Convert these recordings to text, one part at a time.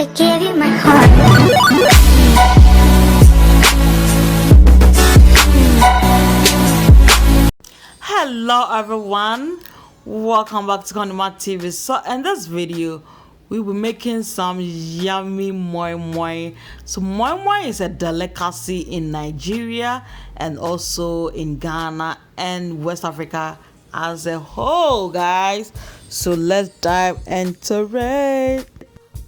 I gave you my heart. Hello everyone, welcome back to CONNIEMARTS TV. So in this video we'll be making some yummy moi moi. So moi moi is a delicacy in Nigeria and also in Ghana and West Africa as a whole, guys. So let's dive into it.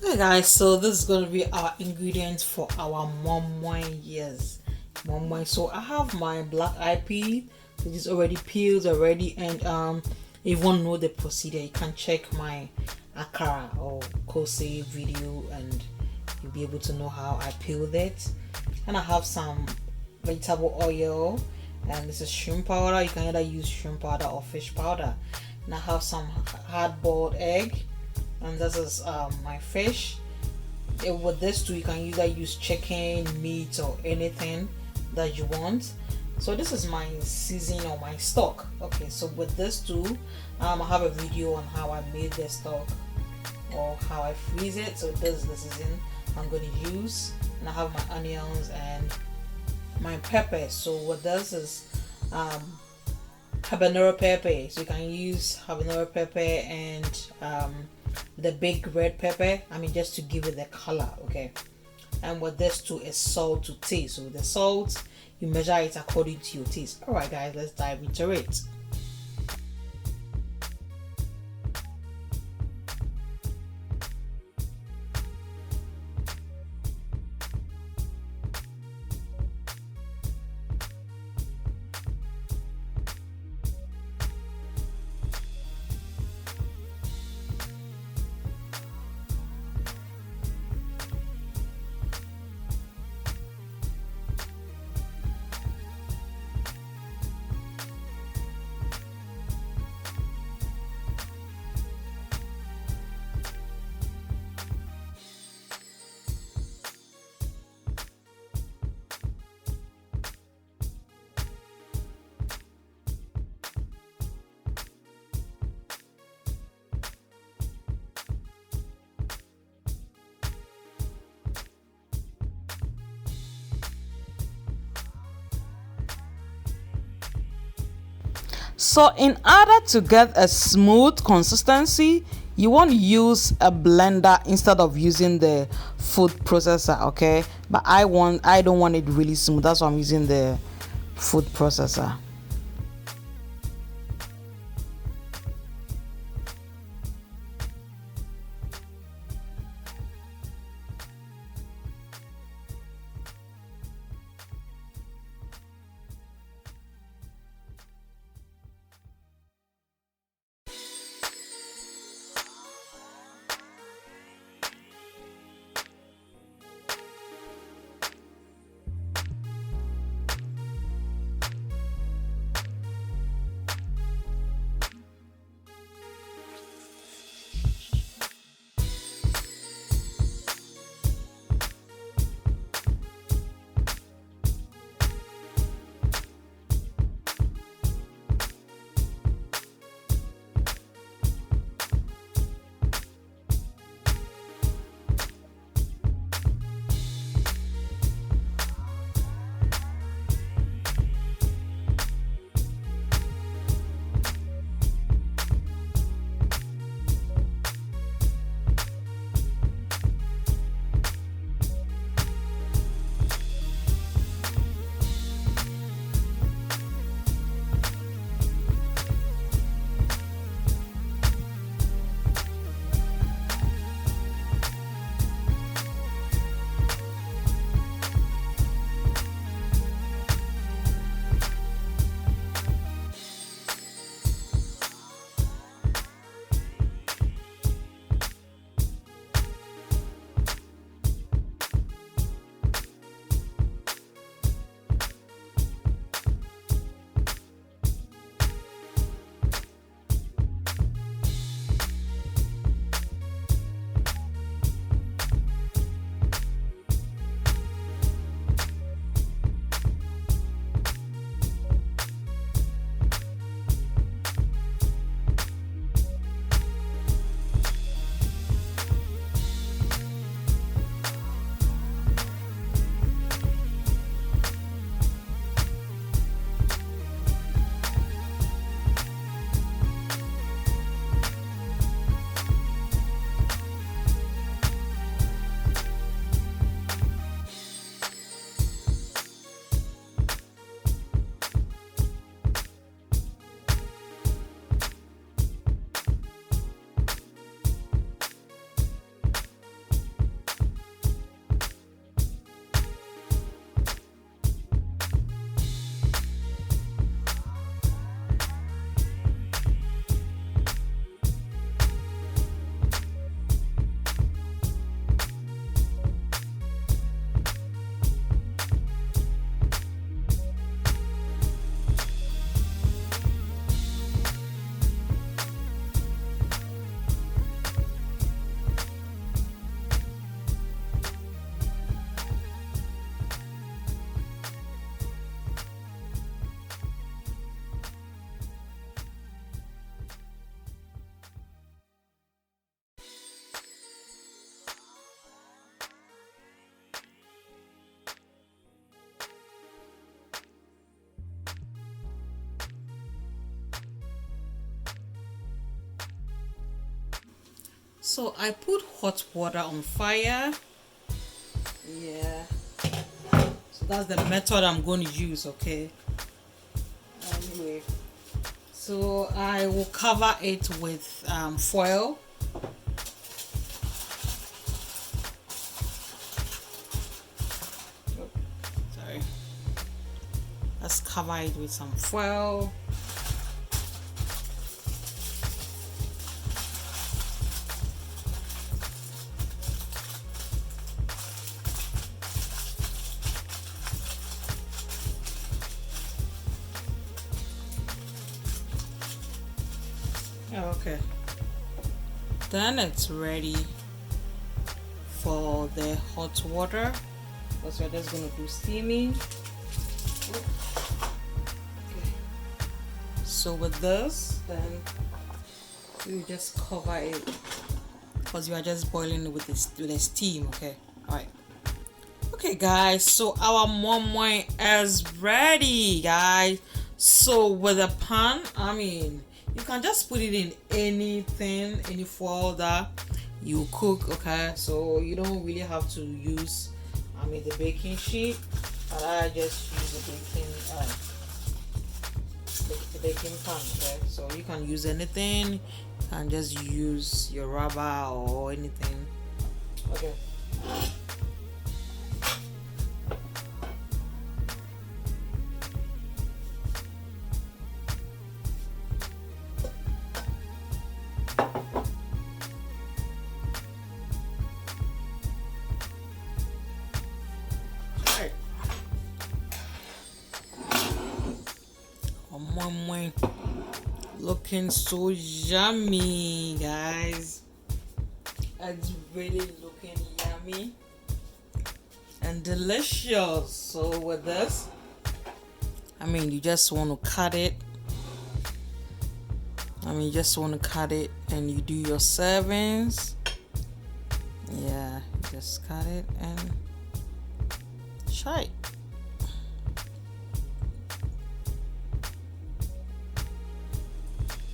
Okay guys, so this is going to be our ingredients for our moimoi. Yes, moimoi. So I have my black eyed pea, which is already peeled already, and if you want to know the procedure, you can check my akara or koose video and you'll be able to know how I peeled it. And I have some vegetable oil, and this is shrimp powder. You can either use shrimp powder or fish powder. And I have some hard-boiled egg, and this is my fish. With this too, you can either use chicken, meat, or anything that you want. So this is my seasoning or my stock. Okay, so with this too, I have a video on how I made the stock or how I freeze it. So this is the seasoning I'm going to use, and I have my onions and my pepper. So what this is habanaro pepper. So you can use habanaro pepper and the big red pepper, just to give it the color. Okay, and what this too is salt to taste. So the salt, you measure it according to your taste. All right guys, let's dive into it. So in order to get a smooth consistency, you want to use a blender instead of using the food processor. Okay, but I don't want it really smooth, that's why I'm using the food processor. So I put hot water on fire. Yeah. So that's the method I'm going to use, okay? Anyway. So I will cover it with foil. Sorry. Let's cover it with some foil. Okay, then it's ready for the hot water because we're just going to do steaming. Okay, so with this, then you just cover it because you are just boiling it with the steam. Okay, all right. Okay guys, so our moimoi is ready, guys. So with a pan, I mean, you can just put it in anything, any foil that you cook, okay? So you don't really have to use, I mean, the baking sheet, but I just use the baking pan, okay? So you can use anything, you can just use your rubber or anything, okay? Moimoi looking so yummy, guys. It's really looking yummy and delicious. So with this, I mean, you just want to cut it. I mean, you just want to cut it and you do your servings. Yeah, just cut it and try it.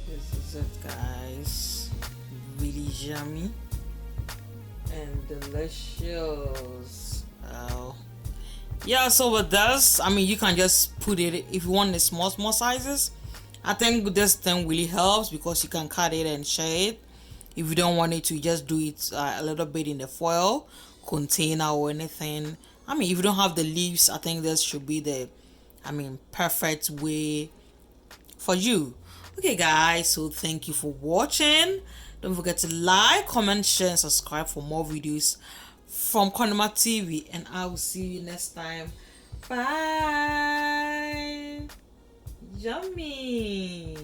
This is it, guys. Really yummy and delicious. Wow. Yeah, so with this, I mean, you can just put it if you want the small sizes. I think this thing really helps because you can cut it and share it. If you don't want it to, just do it a little bit in the foil container or anything. I mean, if you don't have the leaves, I think this should be the, I mean, perfect way for you. Okay guys, so thank you for watching. Don't forget to like, comment, share and subscribe for more videos from CONNIEMARTS TV, and I will see you next time. Bye. Yummy.